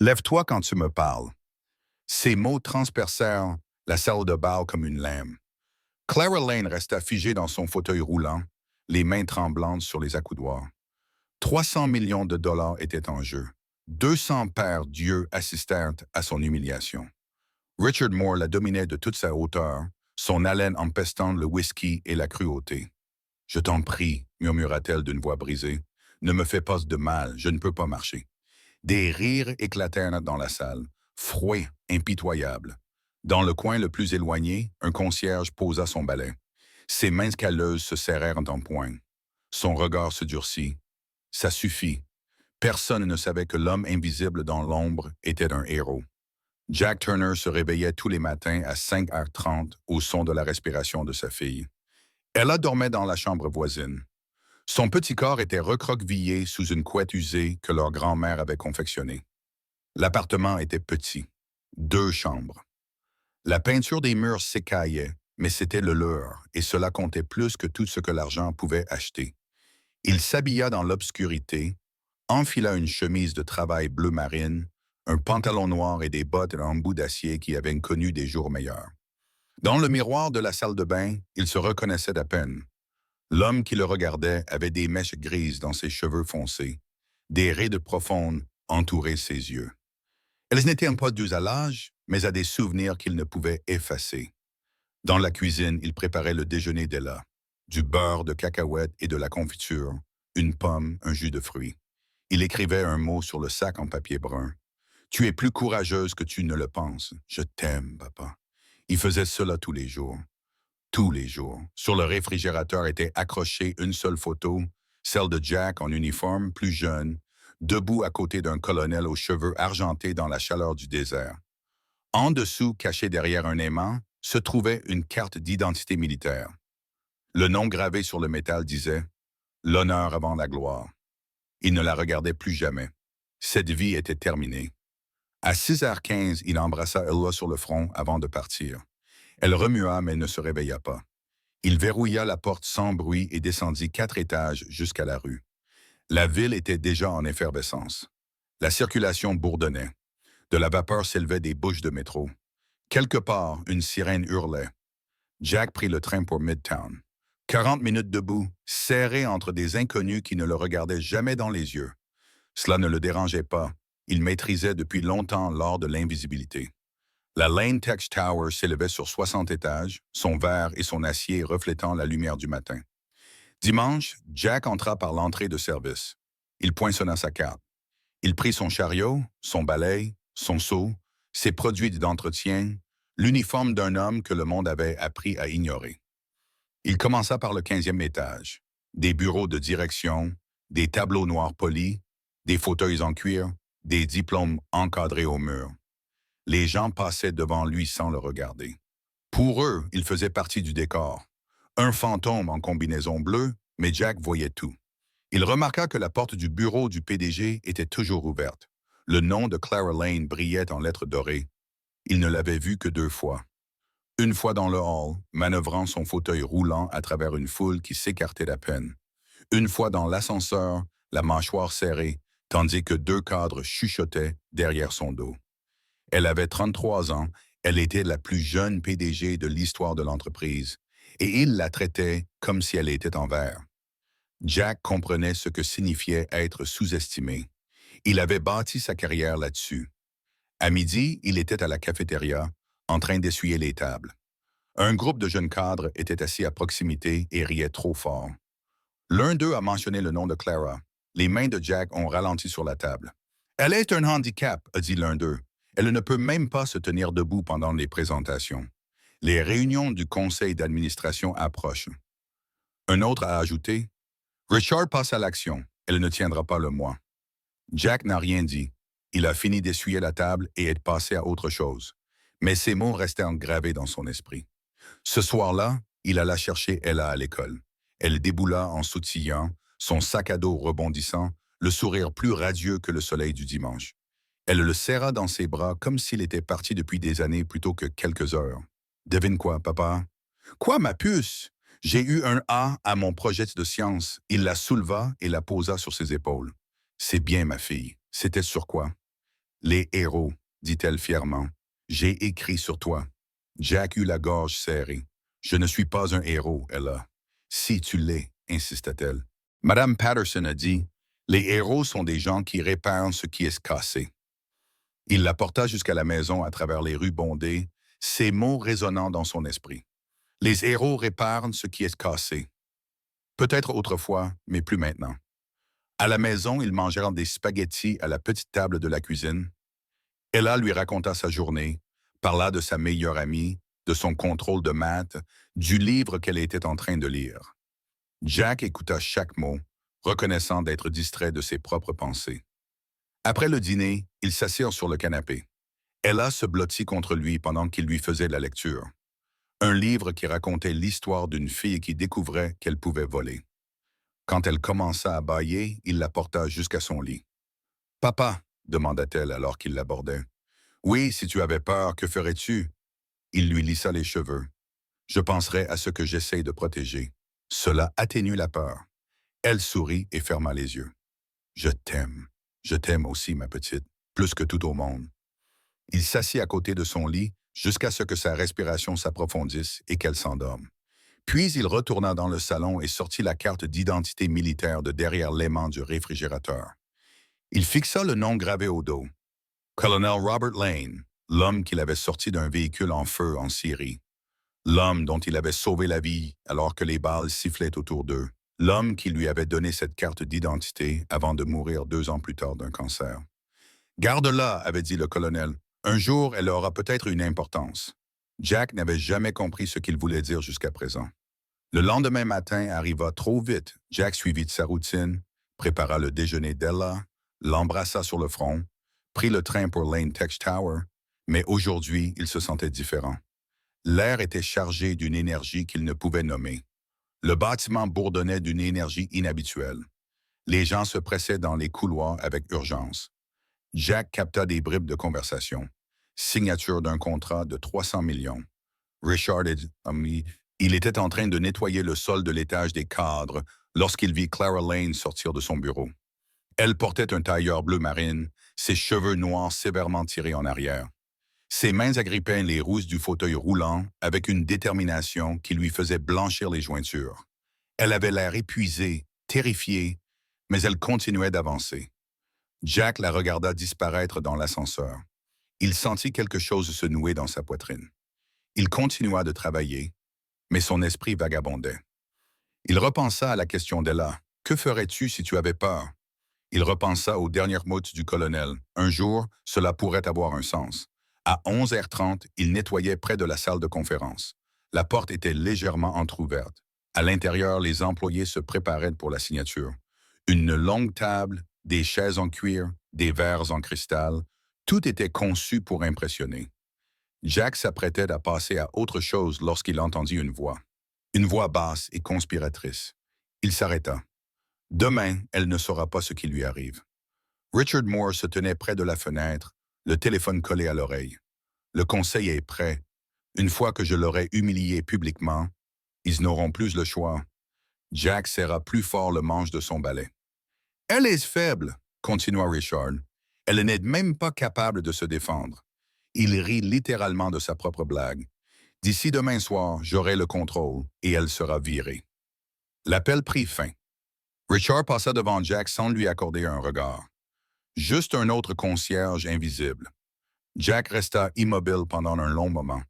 Lève-toi quand tu me parles. Ces mots transpercèrent la salle de bal comme une lame. Clara Lane resta figée dans son fauteuil roulant, les mains tremblantes sur les accoudoirs. 300 millions de dollars étaient en jeu. 200 pères dieux assistèrent à son humiliation. Richard Moore la dominait de toute sa hauteur, son haleine empestant le whisky et la cruauté. « Je t'en prie, murmura-t-elle d'une voix brisée, ne me fais pas de mal, je ne peux pas marcher. » Des rires éclatèrent dans la salle, frouets, impitoyables. Dans le coin le plus éloigné, un concierge posa son balai. Ses mains calleuses se serrèrent en poing. Son regard se durcit. Ça suffit. Personne ne savait que l'homme invisible dans l'ombre était un héros. Jack Turner se réveillait tous les matins à 5h30 au son de la respiration de sa fille. Ella dormait dans la chambre voisine. Son petit corps était recroquevillé sous une couette usée que leur grand-mère avait confectionnée. L'appartement était petit. 2 chambres. La peinture des murs s'écaillait, mais c'était le leur, et cela comptait plus que tout ce que l'argent pouvait acheter. Il s'habilla dans l'obscurité, enfila une chemise de travail bleu marine, un pantalon noir et des bottes en bout d'acier qui avaient connu des jours meilleurs. Dans le miroir de la salle de bain, il se reconnaissait à peine. L'homme qui le regardait avait des mèches grises dans ses cheveux foncés, des rides profondes entouraient ses yeux. Elles n'étaient pas dues à l'âge, mais à des souvenirs qu'il ne pouvait effacer. Dans la cuisine, il préparait le déjeuner d'Ella. Du beurre de cacahuètes et de la confiture, une pomme, un jus de fruits. Il écrivait un mot sur le sac en papier brun. « Tu es plus courageuse que tu ne le penses. Je t'aime, papa. » Il faisait cela tous les jours. Tous les jours. Sur le réfrigérateur était accrochée une seule photo, celle de Jack en uniforme, plus jeune, debout à côté d'un colonel aux cheveux argentés dans la chaleur du désert. En dessous, caché derrière un aimant, se trouvait une carte d'identité militaire. Le nom gravé sur le métal disait « L'honneur avant la gloire ». Il ne la regardait plus jamais. Cette vie était terminée. À 6h15, il embrassa Ella sur le front avant de partir. Elle remua mais ne se réveilla pas. Il verrouilla la porte sans bruit et descendit 4 étages jusqu'à la rue. La ville était déjà en effervescence. La circulation bourdonnait. De la vapeur s'élevait des bouches de métro. Quelque part, une sirène hurlait. Jack prit le train pour Midtown. 40 minutes debout, serré entre des inconnus qui ne le regardaient jamais dans les yeux. Cela ne le dérangeait pas. Il maîtrisait depuis longtemps l'art de l'invisibilité. La Lane Tech Tower s'élevait sur 60 étages, son verre et son acier reflétant la lumière du matin. Dimanche, Jack entra par l'entrée de service. Il poinçonna sa carte. Il prit son chariot, son balai, son seau, ses produits d'entretien, l'uniforme d'un homme que le monde avait appris à ignorer. Il commença par le 15e étage. Des bureaux de direction, des tableaux noirs polis, des fauteuils en cuir, des diplômes encadrés au mur. Les gens passaient devant lui sans le regarder. Pour eux, il faisait partie du décor. Un fantôme en combinaison bleue, mais Jack voyait tout. Il remarqua que la porte du bureau du PDG était toujours ouverte. Le nom de Clara Lane brillait en lettres dorées. Il ne l'avait vue que 2 fois. Une fois dans le hall, manœuvrant son fauteuil roulant à travers une foule qui s'écartait à peine. Une fois dans l'ascenseur, la mâchoire serrée, tandis que 2 cadres chuchotaient derrière son dos. Elle avait 33 ans, elle était la plus jeune PDG de l'histoire de l'entreprise, et il la traitait comme si elle était en verre. Jack comprenait ce que signifiait être sous-estimé. Il avait bâti sa carrière là-dessus. À midi, il était à la cafétéria, en train d'essuyer les tables. Un groupe de jeunes cadres était assis à proximité et riait trop fort. L'un d'eux a mentionné le nom de Clara. Les mains de Jack ont ralenti sur la table. « Elle est un handicap », a dit l'un d'eux. « Elle ne peut même pas se tenir debout pendant les présentations. Les réunions du conseil d'administration approchent. » Un autre a ajouté « Richard passe à l'action. Elle ne tiendra pas le mois. » Jack n'a rien dit. Il a fini d'essuyer la table et est passé à autre chose. Mais ces mots restaient gravés dans son esprit. Ce soir-là, il alla chercher Ella à l'école. Elle déboula en sautillant, son sac à dos rebondissant, le sourire plus radieux que le soleil du dimanche. Elle le serra dans ses bras comme s'il était parti depuis des années plutôt que quelques heures. « Devine quoi, papa? »« Quoi, ma puce? J'ai eu un A à mon projet de science. » Il la souleva et la posa sur ses épaules. « C'est bien, ma fille. C'était sur quoi? » Les héros, dit-elle fièrement. J'ai écrit sur toi. Jack eut la gorge serrée. Je ne suis pas un héros, Ella. Si tu l'es, insista-t-elle. Madame Patterson a dit, les héros sont des gens qui réparent ce qui est cassé. Il la porta jusqu'à la maison à travers les rues bondées, ces mots résonnant dans son esprit. Les héros réparent ce qui est cassé. Peut-être autrefois, mais plus maintenant. À la maison, ils mangèrent des spaghettis à la petite table de la cuisine. Ella lui raconta sa journée, parla de sa meilleure amie, de son contrôle de maths, du livre qu'elle était en train de lire. Jack écouta chaque mot, reconnaissant d'être distrait de ses propres pensées. Après le dîner, ils s'assirent sur le canapé. Ella se blottit contre lui pendant qu'il lui faisait la lecture. Un livre qui racontait l'histoire d'une fille qui découvrait qu'elle pouvait voler. Quand elle commença à bâiller, il la porta jusqu'à son lit. « Papa, demanda-t-elle alors qu'il l'abordait. « Oui, si tu avais peur, que ferais-tu? » Il lui lissa les cheveux. « Je penserais à ce que j'essaye de protéger. Cela atténue la peur. » Elle sourit et ferma les yeux. « Je t'aime. Je t'aime aussi, ma petite, plus que tout au monde. » Il s'assit à côté de son lit jusqu'à ce que sa respiration s'approfondisse et qu'elle s'endorme. Puis il retourna dans le salon et sortit la carte d'identité militaire de derrière l'aimant du réfrigérateur. Il fixa le nom gravé au dos. Colonel Robert Lane, l'homme qu'il avait sorti d'un véhicule en feu en Syrie. L'homme dont il avait sauvé la vie alors que les balles sifflaient autour d'eux. L'homme qui lui avait donné cette carte d'identité avant de mourir 2 ans plus tard d'un cancer. « Garde-la, avait dit le colonel. Un jour, elle aura peut-être une importance. » Jack n'avait jamais compris ce qu'il voulait dire jusqu'à présent. Le lendemain matin arriva trop vite. Jack suivit sa routine, prépara le déjeuner d'Ella, l'embrassa sur le front, prit le train pour Lane Tech Tower, mais aujourd'hui, il se sentait différent. L'air était chargé d'une énergie qu'il ne pouvait nommer. Le bâtiment bourdonnait d'une énergie inhabituelle. Les gens se pressaient dans les couloirs avec urgence. Jack capta des bribes de conversation. Signature d'un contrat de 300 millions. Richard il était en train de nettoyer le sol de l'étage des cadres lorsqu'il vit Clara Lane sortir de son bureau. Elle portait un tailleur bleu marine, ses cheveux noirs sévèrement tirés en arrière. Ses mains agrippaient les rousses du fauteuil roulant avec une détermination qui lui faisait blanchir les jointures. Elle avait l'air épuisée, terrifiée, mais elle continuait d'avancer. Jack la regarda disparaître dans l'ascenseur. Il sentit quelque chose se nouer dans sa poitrine. Il continua de travailler, mais son esprit vagabondait. Il repensa à la question d'Ella. « Que ferais-tu si tu avais peur? » Il repensa aux dernières mots du colonel. Un jour, cela pourrait avoir un sens. À 11h30, il nettoyait près de la salle de conférence. La porte était légèrement entr'ouverte. À l'intérieur, les employés se préparaient pour la signature. Une longue table, des chaises en cuir, des verres en cristal, tout était conçu pour impressionner. Jack s'apprêtait à passer à autre chose lorsqu'il entendit une voix basse et conspiratrice. Il s'arrêta. Demain, elle ne saura pas ce qui lui arrive. Richard Moore se tenait près de la fenêtre, le téléphone collé à l'oreille. Le conseil est prêt. Une fois que je l'aurai humilié publiquement, ils n'auront plus le choix. Jack serra plus fort le manche de son balai. « Elle est faible, » continua Richard. « Elle n'est même pas capable de se défendre. » Il rit littéralement de sa propre blague. « D'ici demain soir, j'aurai le contrôle et elle sera virée. » L'appel prit fin. Richard passa devant Jack sans lui accorder un regard. Juste un autre concierge invisible. Jack resta immobile pendant un long moment.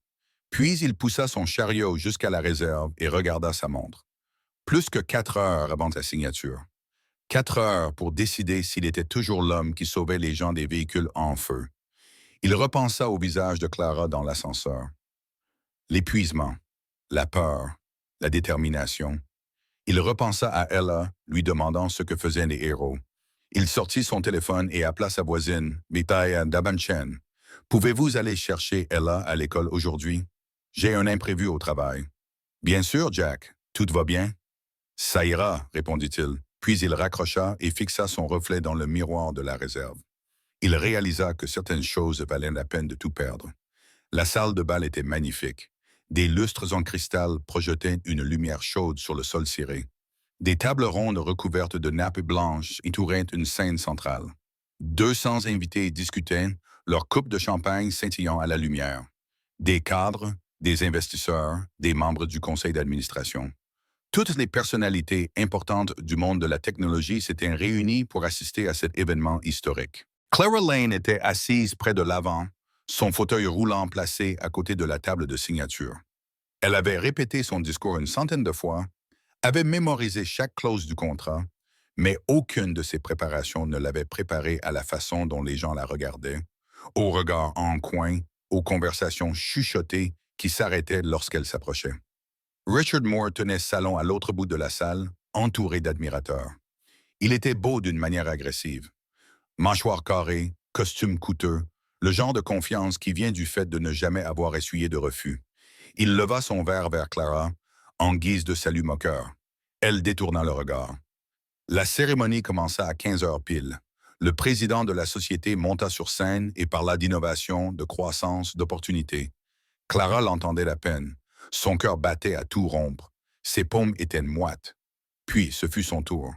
Puis il poussa son chariot jusqu'à la réserve et regarda sa montre. Plus que 4 heures avant sa signature. 4 heures pour décider s'il était toujours l'homme qui sauvait les gens des véhicules en feu. Il repensa au visage de Clara dans l'ascenseur. L'épuisement, la peur, la détermination. Il repensa à Ella, lui demandant ce que faisaient les héros. Il sortit son téléphone et appela sa voisine, Mitaya Dabanchen. « Pouvez-vous aller chercher Ella à l'école aujourd'hui? J'ai un imprévu au travail. »« Bien sûr, Jack. Tout va bien? »« Ça ira, » répondit-il. Puis il raccrocha et fixa son reflet dans le miroir de la réserve. Il réalisa que certaines choses valaient la peine de tout perdre. La salle de bal était magnifique. Des lustres en cristal projetaient une lumière chaude sur le sol ciré. Des tables rondes recouvertes de nappes blanches entouraient une scène centrale. 200 invités discutaient, leur coupe de champagne scintillant à la lumière. Des cadres, des investisseurs, des membres du conseil d'administration. Toutes les personnalités importantes du monde de la technologie s'étaient réunies pour assister à cet événement historique. Clara Lane était assise près de l'avant, son fauteuil roulant placé à côté de la table de signature. Elle avait répété son discours une centaine de fois, avait mémorisé chaque clause du contrat, mais aucune de ses préparations ne l'avait préparée à la façon dont les gens la regardaient, au regard en coin, aux conversations chuchotées qui s'arrêtaient lorsqu'elle s'approchait. Richard Moore tenait salon à l'autre bout de la salle, entouré d'admirateurs. Il était beau d'une manière agressive. Mâchoire carrée, costume coûteux, le genre de confiance qui vient du fait de ne jamais avoir essuyé de refus. Il leva son verre vers Clara, en guise de salut moqueur. Elle détourna le regard. La cérémonie commença à 15 heures pile. Le président de la société monta sur scène et parla d'innovation, de croissance, d'opportunité. Clara l'entendait à peine. Son cœur battait à tout rompre. Ses paumes étaient moites. Puis, ce fut son tour.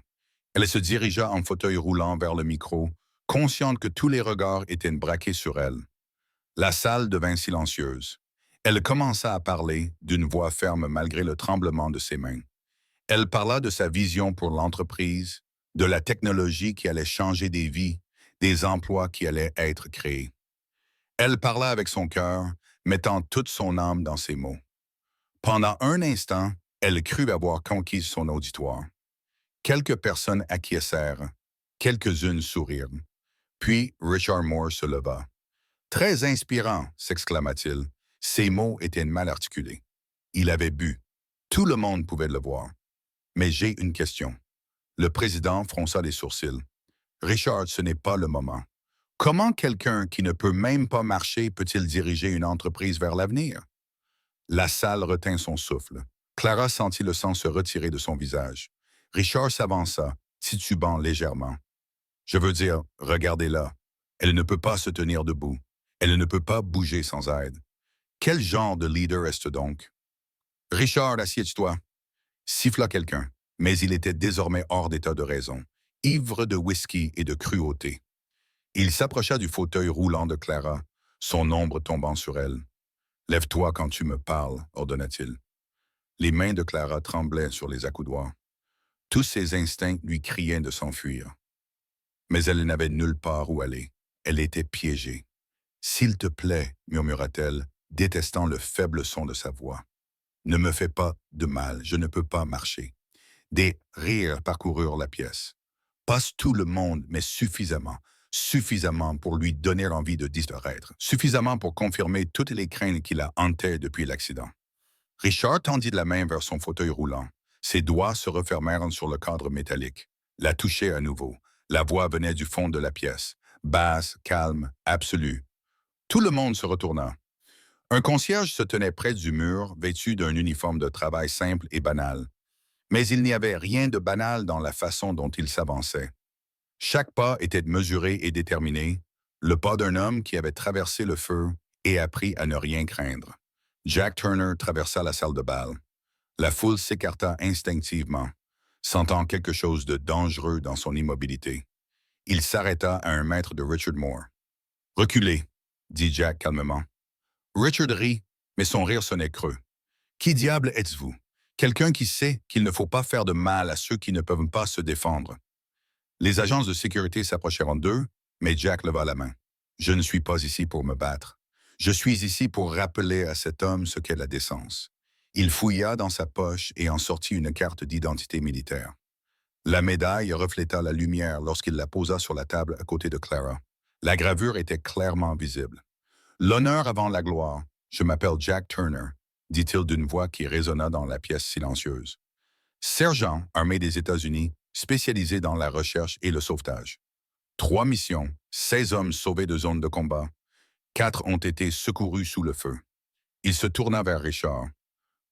Elle se dirigea en fauteuil roulant vers le micro, consciente que tous les regards étaient braqués sur elle. La salle devint silencieuse. Elle commença à parler, d'une voix ferme malgré le tremblement de ses mains. Elle parla de sa vision pour l'entreprise, de la technologie qui allait changer des vies, des emplois qui allaient être créés. Elle parla avec son cœur, mettant toute son âme dans ses mots. Pendant un instant, elle crut avoir conquis son auditoire. Quelques personnes acquiescèrent, quelques-unes sourirent. Puis Richard Moore se leva. Très inspirant, s'exclama-t-il. Ses mots étaient mal articulés. Il avait bu. Tout le monde pouvait le voir. Mais j'ai une question. Le président fronça les sourcils. Richard, ce n'est pas le moment. Comment quelqu'un qui ne peut même pas marcher peut-il diriger une entreprise vers l'avenir? La salle retint son souffle. Clara sentit le sang se retirer de son visage. Richard s'avança, titubant légèrement. Je veux dire, regardez-la. Elle ne peut pas se tenir debout. Elle ne peut pas bouger sans aide. Quel genre de leader est-ce donc? Richard, assieds-toi, siffla quelqu'un, mais il était désormais hors d'état de raison, ivre de whisky et de cruauté. Il s'approcha du fauteuil roulant de Clara, son ombre tombant sur elle. « Lève-toi quand tu me parles, ordonna-t-il. Les mains de Clara tremblaient sur les accoudoirs. Tous ses instincts lui criaient de s'enfuir. Mais elle n'avait nulle part où aller. Elle était piégée. « S'il te plaît, murmura-t-elle, détestant le faible son de sa voix. Ne me fais pas de mal, je ne peux pas marcher. » Des rires parcoururent la pièce. Pas tout le monde, mais suffisamment pour lui donner envie de disparaître, suffisamment pour confirmer toutes les craintes qui la hantaient depuis l'accident. Richard tendit la main vers son fauteuil roulant. Ses doigts se refermèrent sur le cadre métallique. La touchait à nouveau. La voix venait du fond de la pièce, basse, calme, absolue. Tout le monde se retourna. Un concierge se tenait près du mur, vêtu d'un uniforme de travail simple et banal. Mais il n'y avait rien de banal dans la façon dont il s'avançait. Chaque pas était mesuré et déterminé, le pas d'un homme qui avait traversé le feu et appris à ne rien craindre. Jack Turner traversa la salle de bal. La foule s'écarta instinctivement, sentant quelque chose de dangereux dans son immobilité. Il s'arrêta à 1 mètre de Richard Moore. « Reculez, » dit Jack calmement. Richard rit, mais son rire sonnait creux. « Qui diable êtes-vous? Quelqu'un qui sait qu'il ne faut pas faire de mal à ceux qui ne peuvent pas se défendre. » Les agences de sécurité s'approchèrent d'eux, mais Jack leva la main. « Je ne suis pas ici pour me battre. Je suis ici pour rappeler à cet homme ce qu'est la décence. » Il fouilla dans sa poche et en sortit une carte d'identité militaire. La médaille refléta la lumière lorsqu'il la posa sur la table à côté de Clara. La gravure était clairement visible. « L'honneur avant la gloire. Je m'appelle Jack Turner, » dit-il d'une voix qui résonna dans la pièce silencieuse. Sergent, armée des États-Unis, spécialisé dans la recherche et le sauvetage. 3 missions, 16 hommes sauvés de zones de combat. 4 ont été secourus sous le feu. Il se tourna vers Richard.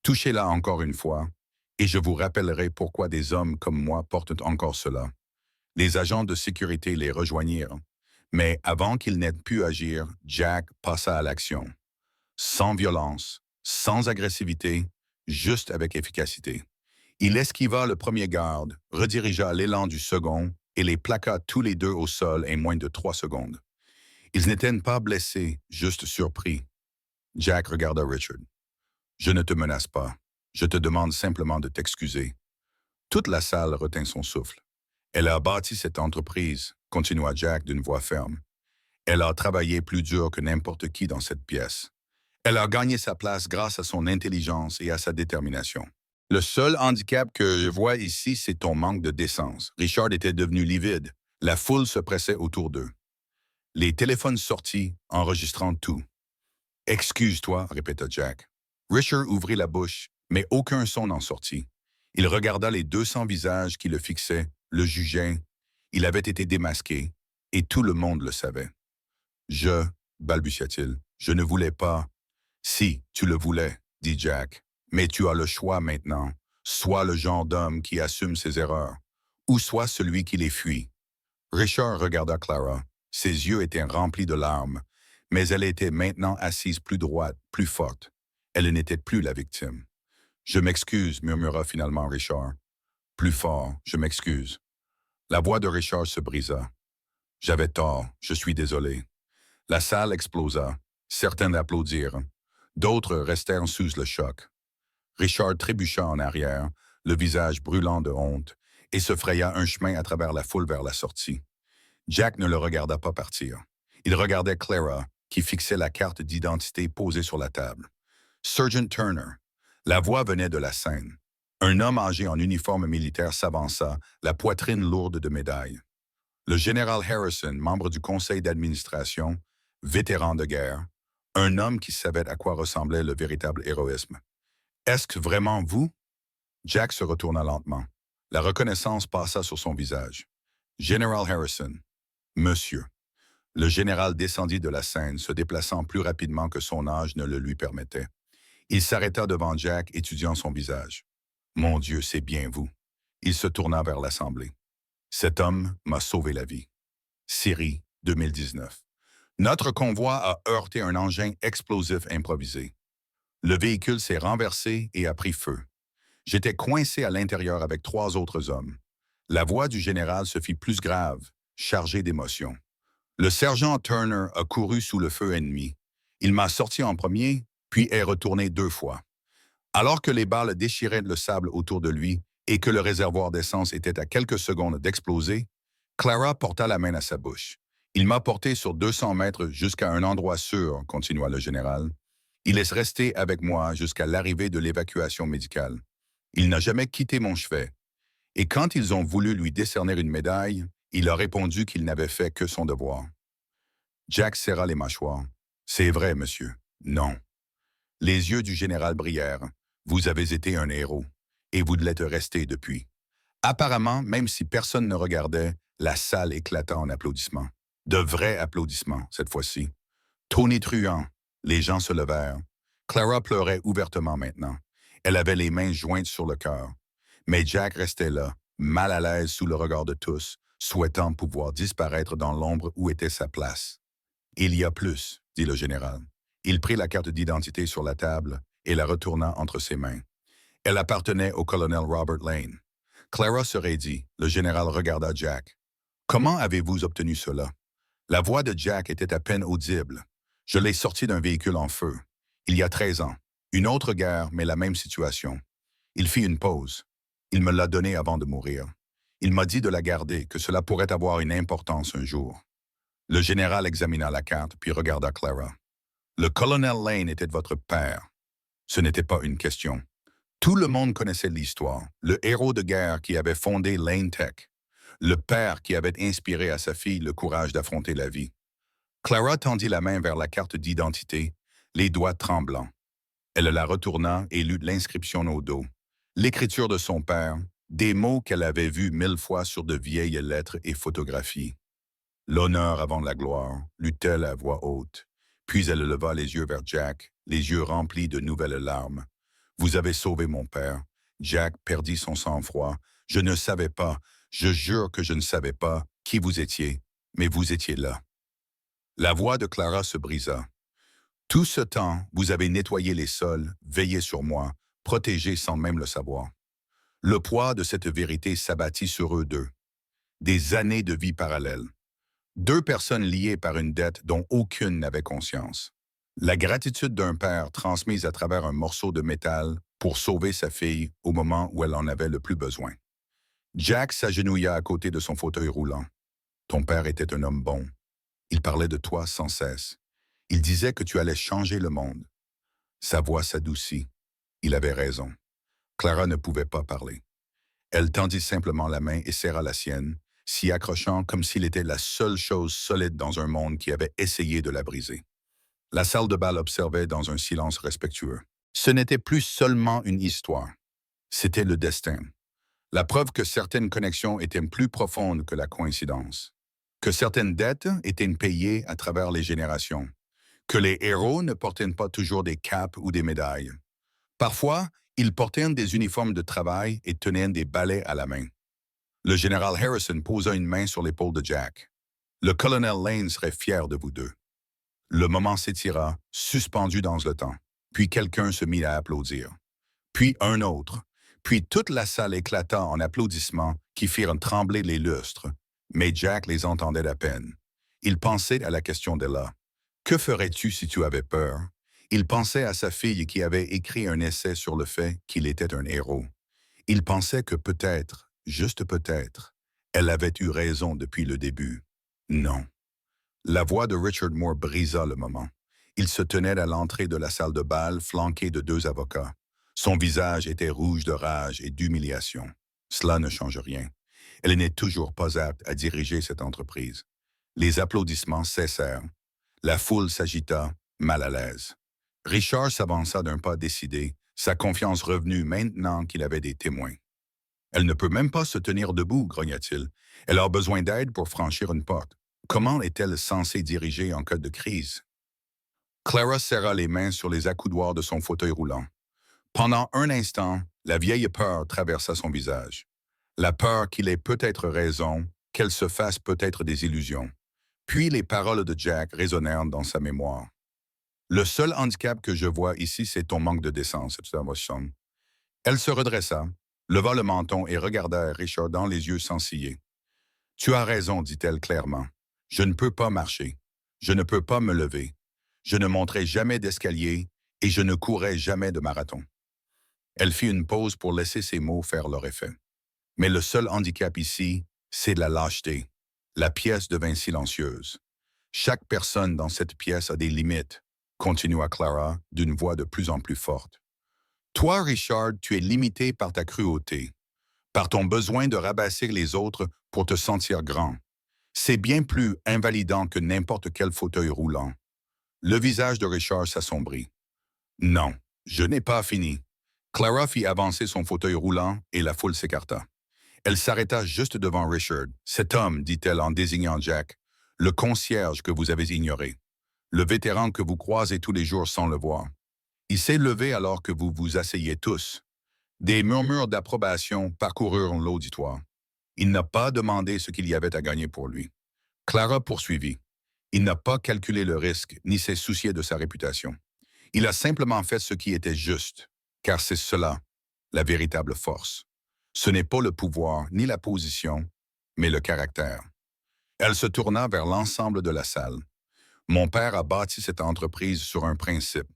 Touchez-la encore une fois, et je vous rappellerai pourquoi des hommes comme moi portent encore cela. Les agents de sécurité les rejoignirent, mais avant qu'ils n'aient pu agir, Jack passa à l'action. Sans violence, sans agressivité, juste avec efficacité. Il esquiva le premier garde, redirigea l'élan du second et les plaqua tous les deux au sol en moins de 3 secondes. Ils n'étaient pas blessés, juste surpris. Jack regarda Richard. Je ne te menace pas. Je te demande simplement de t'excuser. Toute la salle retint son souffle. Elle a bâti cette entreprise, continua Jack d'une voix ferme. Elle a travaillé plus dur que n'importe qui dans cette pièce. Elle a gagné sa place grâce à son intelligence et à sa détermination. Le seul handicap que je vois ici, c'est ton manque de décence. Richard était devenu livide. La foule se pressait autour d'eux. Les téléphones sortis, enregistrant tout. « Excuse-toi », répéta Jack. Richard ouvrit la bouche, mais aucun son n'en sortit. Il regarda les 200 visages qui le fixaient, le jugeaient. Il avait été démasqué, et tout le monde le savait. « balbutia-t-il, je ne voulais pas. »« Si, tu le voulais, » dit Jack. « Mais tu as le choix maintenant. Sois le genre d'homme qui assume ses erreurs, ou sois celui qui les fuit. » Richard regarda Clara. Ses yeux étaient remplis de larmes, mais elle était maintenant assise plus droite, plus forte. Elle n'était plus la victime. « Je m'excuse, » murmura finalement Richard. Plus fort, « Je m'excuse. » La voix de Richard se brisa. « J'avais tort, je suis désolé. » La salle explosa. Certains applaudirent. D'autres restèrent sous le choc. Richard trébucha en arrière, le visage brûlant de honte, et se fraya un chemin à travers la foule vers la sortie. Jack ne le regarda pas partir. Il regardait Clara, qui fixait la carte d'identité posée sur la table. Sergeant Turner. La voix venait de la scène. Un homme âgé en uniforme militaire s'avança, la poitrine lourde de médailles. Le général Harrison, membre du conseil d'administration, vétéran de guerre, un homme qui savait à quoi ressemblait le véritable héroïsme. « Est-ce vraiment vous? » Jack se retourna lentement. La reconnaissance passa sur son visage. « Général Harrison. »« Monsieur. » Le général descendit de la scène, se déplaçant plus rapidement que son âge ne le lui permettait. Il s'arrêta devant Jack, étudiant son visage. « Mon Dieu, c'est bien vous. » Il se tourna vers l'Assemblée. « Cet homme m'a sauvé la vie. » Syrie, 2019. Notre convoi a heurté un engin explosif improvisé. Le véhicule s'est renversé et a pris feu. J'étais coincé à l'intérieur avec 3 autres hommes. La voix du général se fit plus grave, chargée d'émotion. Le sergent Turner a couru sous le feu ennemi. Il m'a sorti en premier, puis est retourné 2 fois. Alors que les balles déchiraient le sable autour de lui et que le réservoir d'essence était à quelques secondes d'exploser, Clara porta la main à sa bouche. « Il m'a porté sur 200 mètres jusqu'à un endroit sûr, » continua le général. « Il est resté avec moi jusqu'à l'arrivée de l'évacuation médicale. Il n'a jamais quitté mon chevet. Et quand ils ont voulu lui décerner une médaille, il a répondu qu'il n'avait fait que son devoir. » Jack serra les mâchoires. « C'est vrai, monsieur. Non. » Les yeux du général brillèrent. « Vous avez été un héros, et vous l'êtes resté depuis. » Apparemment, même si personne ne regardait, la salle éclata en applaudissements. De vrais applaudissements, cette fois-ci. Tonitruant, les gens se levèrent. Clara pleurait ouvertement maintenant. Elle avait les mains jointes sur le cœur. Mais Jack restait là, mal à l'aise sous le regard de tous, souhaitant pouvoir disparaître dans l'ombre où était sa place. « Il y a plus, » dit le général. Il prit la carte d'identité sur la table et la retourna entre ses mains. Elle appartenait au colonel Robert Lane. Clara se raidit. Le général regarda Jack. « Comment avez-vous obtenu cela? » La voix de Jack était à peine audible. « Je l'ai sorti d'un véhicule en feu. Il y a 13 ans. Une autre guerre, mais la même situation. » Il fit une pause. Il me l'a donnée avant de mourir. Il m'a dit de la garder, que cela pourrait avoir une importance un jour. Le général examina la carte, puis regarda Clara. « Le colonel Lane était votre père. » Ce n'était pas une question. Tout le monde connaissait l'histoire. Le héros de guerre qui avait fondé Lane Tech. Le père qui avait inspiré à sa fille le courage d'affronter la vie. Clara tendit la main vers la carte d'identité, les doigts tremblants. Elle la retourna et lut l'inscription au dos. L'écriture de son père, des mots qu'elle avait vus 1000 fois sur de vieilles lettres et photographies. « L'honneur avant la gloire », lut-elle à voix haute. Puis elle leva les yeux vers Jack, les yeux remplis de nouvelles larmes. « Vous avez sauvé mon père. » Jack perdit son sang-froid. « Je ne savais pas, je jure que je ne savais pas qui vous étiez, mais vous étiez là. » La voix de Clara se brisa. « Tout ce temps, vous avez nettoyé les sols, veillé sur moi, protégé sans même le savoir. » Le poids de cette vérité s'abattit sur eux deux. Des années de vie parallèle. Deux personnes liées par une dette dont aucune n'avait conscience. La gratitude d'un père transmise à travers un morceau de métal pour sauver sa fille au moment où elle en avait le plus besoin. Jack s'agenouilla à côté de son fauteuil roulant. Ton père était un homme bon. Il parlait de toi sans cesse. Il disait que tu allais changer le monde. Sa voix s'adoucit. Il avait raison. Clara ne pouvait pas parler. Elle tendit simplement la main et serra la sienne, s'y accrochant comme s'il était la seule chose solide dans un monde qui avait essayé de la briser. La salle de bal observait dans un silence respectueux. Ce n'était plus seulement une histoire. C'était le destin. La preuve que certaines connexions étaient plus profondes que la coïncidence. Que certaines dettes étaient payées à travers les générations. Que les héros ne portaient pas toujours des capes ou des médailles. Parfois, ils portaient des uniformes de travail et tenaient des balais à la main. Le général Harrison posa une main sur l'épaule de Jack. Le colonel Lane serait fier de vous deux. Le moment s'étira, suspendu dans le temps. Puis quelqu'un se mit à applaudir. Puis un autre. Puis toute la salle éclata en applaudissements qui firent trembler les lustres. Mais Jack les entendait à peine. Il pensait à la question d'Ella. Que ferais-tu si tu avais peur? Il pensait à sa fille qui avait écrit un essai sur le fait qu'il était un héros. Il pensait que peut-être, juste peut-être, elle avait eu raison depuis le début. Non. La voix de Richard Moore brisa le moment. Il se tenait à l'entrée de la salle de bal, flanqué de deux avocats. Son visage était rouge de rage et d'humiliation. Cela ne change rien. Elle n'est toujours pas apte à diriger cette entreprise. Les applaudissements cessèrent. La foule s'agita, mal à l'aise. Richard s'avança d'un pas décidé, sa confiance revenue maintenant qu'il avait des témoins. Elle ne peut même pas se tenir debout, grogna-t-il. Elle a besoin d'aide pour franchir une porte. Comment est-elle censée diriger en cas de crise? Clara serra les mains sur les accoudoirs de son fauteuil roulant. Pendant un instant, la vieille peur traversa son visage. La peur qu'il ait peut-être raison, qu'elle se fasse peut-être des illusions. Puis les paroles de Jack résonnèrent dans sa mémoire. Le seul handicap que je vois ici, c'est ton manque de décence, Watson. Elle se redressa, leva le menton et regarda Richard dans les yeux sans ciller. Tu as raison, dit-elle clairement. Je ne peux pas marcher. Je ne peux pas me lever. Je ne monterai jamais d'escalier et je ne courrai jamais de marathon. Elle fit une pause pour laisser ses mots faire leur effet. Mais le seul handicap ici, c'est la lâcheté. La pièce devint silencieuse. Chaque personne dans cette pièce a des limites, continua Clara d'une voix de plus en plus forte. Toi, Richard, tu es limité par ta cruauté, par ton besoin de rabasser les autres pour te sentir grand. C'est bien plus invalidant que n'importe quel fauteuil roulant. Le visage de Richard s'assombrit. Non, je n'ai pas fini. Clara fit avancer son fauteuil roulant et la foule s'écarta. Elle s'arrêta juste devant Richard. Cet homme, dit-elle en désignant Jack, le concierge que vous avez ignoré, le vétéran que vous croisez tous les jours sans le voir. Il s'est levé alors que vous vous asseyez tous. Des murmures d'approbation parcoururent l'auditoire. Il n'a pas demandé ce qu'il y avait à gagner pour lui. Clara poursuivit. Il n'a pas calculé le risque ni s'est soucié de sa réputation. Il a simplement fait ce qui était juste, car c'est cela, la véritable force. Ce n'est pas le pouvoir ni la position, mais le caractère. Elle se tourna vers l'ensemble de la salle. Mon père a bâti cette entreprise sur un principe.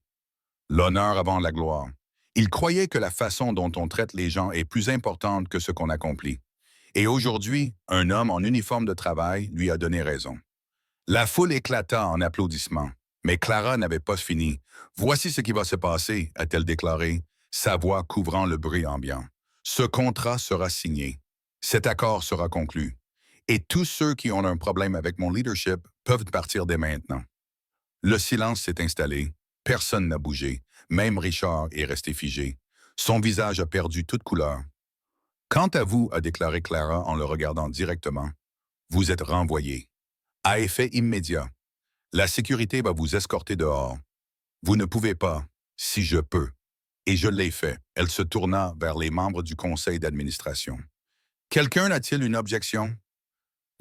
L'honneur avant la gloire. Il croyait que la façon dont on traite les gens est plus importante que ce qu'on accomplit. Et aujourd'hui, un homme en uniforme de travail lui a donné raison. La foule éclata en applaudissements, mais Clara n'avait pas fini. « Voici ce qui va se passer », a-t-elle déclaré, sa voix couvrant le bruit ambiant. « Ce contrat sera signé. Cet accord sera conclu. Et tous ceux qui ont un problème avec mon leadership peuvent partir dès maintenant. » Le silence s'est installé. Personne n'a bougé. Même Richard est resté figé. Son visage a perdu toute couleur. « Quant à vous, a déclaré Clara en le regardant directement, vous êtes renvoyé. À effet immédiat. La sécurité va vous escorter dehors. Vous ne pouvez pas, si je peux. Et je l'ai fait. » Elle se tourna vers les membres du conseil d'administration. « Quelqu'un a-t-il une objection? »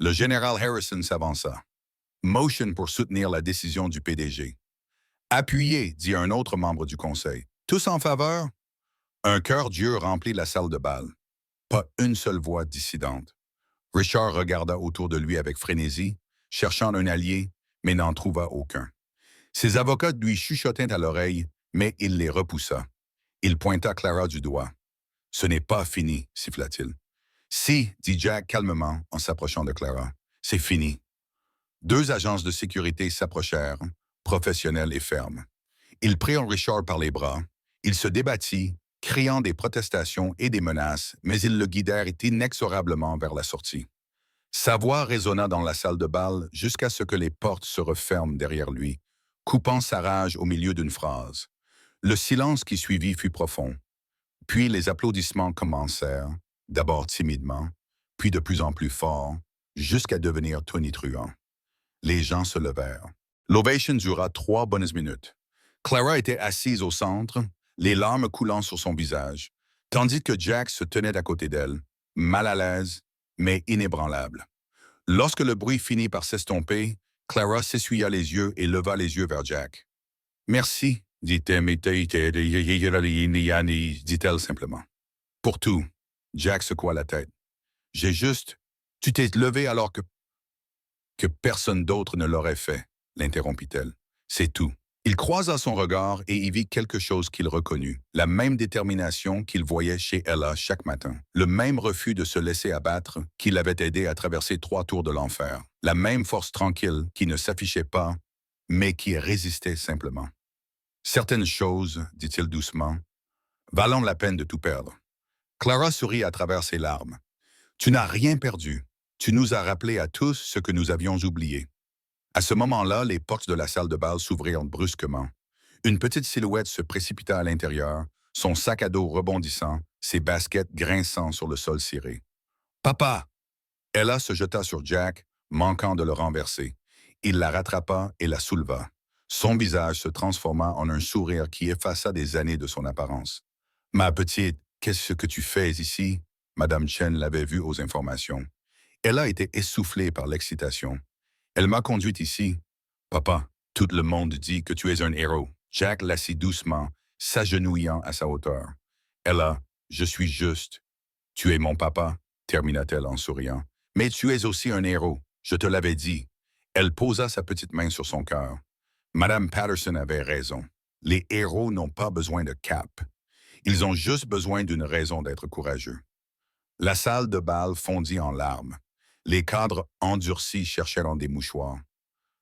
Le général Harrison s'avança. Motion pour soutenir la décision du PDG. « Appuyez, dit un autre membre du conseil. Tous en faveur? » Un cœur Dieu remplit la salle de bal. Pas une seule voix dissidente. Richard regarda autour de lui avec frénésie, cherchant un allié, mais n'en trouva aucun. Ses avocats lui chuchotaient à l'oreille, mais il les repoussa. Il pointa Clara du doigt. « Ce n'est pas fini, siffla-t-il. « Si, dit Jack calmement en s'approchant de Clara. C'est fini. » Deux agences de sécurité s'approchèrent, professionnels et fermes. Ils prirent Richard par les bras. Il se débattit, criant des protestations et des menaces, mais ils le guidèrent inexorablement vers la sortie. Sa voix résonna dans la salle de bal jusqu'à ce que les portes se referment derrière lui, coupant sa rage au milieu d'une phrase. Le silence qui suivit fut profond. Puis les applaudissements commencèrent, d'abord timidement, puis de plus en plus forts, jusqu'à devenir tonitruants. Les gens se levèrent. L'ovation dura 3 bonnes minutes. Clara était assise au centre, les larmes coulant sur son visage, tandis que Jack se tenait à côté d'elle, mal à l'aise, mais inébranlable. Lorsque le bruit finit par s'estomper, Clara s'essuya les yeux et leva les yeux vers Jack. « Merci, dit-elle simplement. « Pour tout. » Jack secoua la tête. « J'ai juste... Tu t'es levé alors que personne d'autre ne l'aurait fait, l'interrompit-elle. C'est tout. » Il croisa son regard et y vit quelque chose qu'il reconnut, la même détermination qu'il voyait chez Ella chaque matin, le même refus de se laisser abattre qui l'avait aidé à traverser 3 tours de l'enfer, la même force tranquille qui ne s'affichait pas, mais qui résistait simplement. « Certaines choses, dit-il doucement, valent la peine de tout perdre. » Clara sourit à travers ses larmes. « Tu n'as rien perdu. Tu nous as rappelé à tous ce que nous avions oublié. » À ce moment-là, les portes de la salle de bal s'ouvrirent brusquement. Une petite silhouette se précipita à l'intérieur, son sac à dos rebondissant, ses baskets grinçant sur le sol ciré. « Papa! » Ella se jeta sur Jack, manquant de le renverser. Il la rattrapa et la souleva. Son visage se transforma en un sourire qui effaça des années de son apparence. « Ma petite, qu'est-ce que tu fais ici? » Madame Chen l'avait vue aux informations. Ella était essoufflée par l'excitation. « Elle m'a conduite ici. Papa, tout le monde dit que tu es un héros. » Jack l'assit doucement, s'agenouillant à sa hauteur. « Ella, je suis juste. Tu es mon papa, termina-t-elle en souriant. Mais tu es aussi un héros, je te l'avais dit. » Elle posa sa petite main sur son cœur. Madame Patterson avait raison. Les héros n'ont pas besoin de cape. Ils ont juste besoin d'une raison d'être courageux. La salle de bal fondit en larmes. Les cadres endurcis cherchèrent des mouchoirs.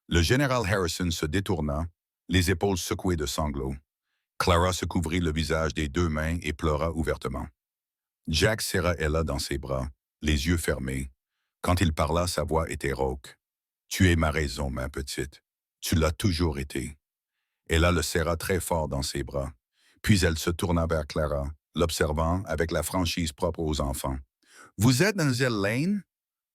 Le général Harrison se détourna, les épaules secouées de sanglots. Clara se couvrit le visage des 2 mains et pleura ouvertement. Jack serra Ella dans ses bras, les yeux fermés. Quand il parla, sa voix était rauque. « Tu es ma raison, ma petite. Tu l'as toujours été. » Ella le serra très fort dans ses bras. Puis elle se tourna vers Clara, l'observant avec la franchise propre aux enfants. « Vous êtes Mademoiselle Lane? »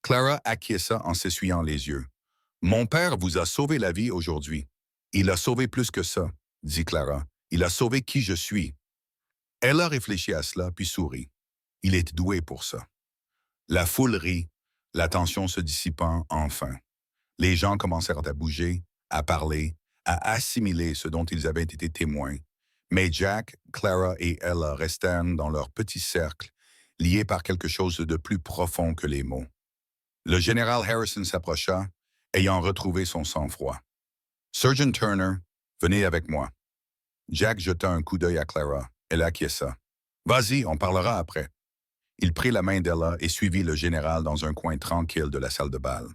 Clara acquiesça en s'essuyant les yeux. « Mon père vous a sauvé la vie aujourd'hui. »« Il a sauvé plus que ça, » dit Clara. « Il a sauvé qui je suis. » Elle a réfléchi à cela, puis sourit. « Il est doué pour ça. » La foule rit, la tension se dissipant enfin. Les gens commencèrent à bouger, à parler, à assimiler ce dont ils avaient été témoins. Mais Jack, Clara et Ella restèrent dans leur petit cercle, liés par quelque chose de plus profond que les mots. Le général Harrison s'approcha, ayant retrouvé son sang-froid. « Sergeant Turner, venez avec moi. » Jack jeta un coup d'œil à Clara. Elle acquiesça. « Vas-y, on parlera après. » Il prit la main d'Ella et suivit le général dans un coin tranquille de la salle de bal.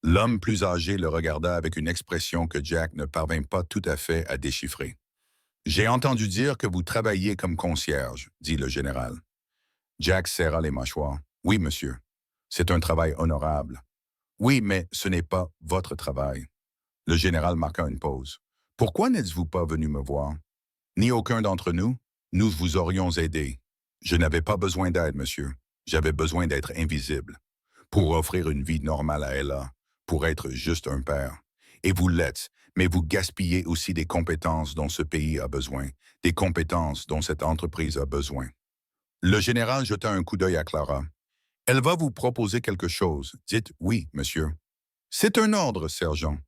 L'homme plus âgé le regarda avec une expression que Jack ne parvint pas tout à fait à déchiffrer. « J'ai entendu dire que vous travailliez comme concierge, » dit le général. Jack serra les mâchoires. « Oui, monsieur. C'est un travail honorable. »« Oui, mais ce n'est pas votre travail. » Le général marqua une pause. « Pourquoi n'êtes-vous pas venu me voir? »« Ni aucun d'entre nous. Nous vous aurions aidé. Je n'avais pas besoin d'aide, monsieur. J'avais besoin d'être invisible. Pour offrir une vie normale à Ella. Pour être juste un père. Et vous l'êtes, mais vous gaspillez aussi des compétences dont ce pays a besoin, des compétences dont cette entreprise a besoin. » Le général jeta un coup d'œil à Clara. « Elle va vous proposer quelque chose. Dites oui, monsieur. »« C'est un ordre, sergent. »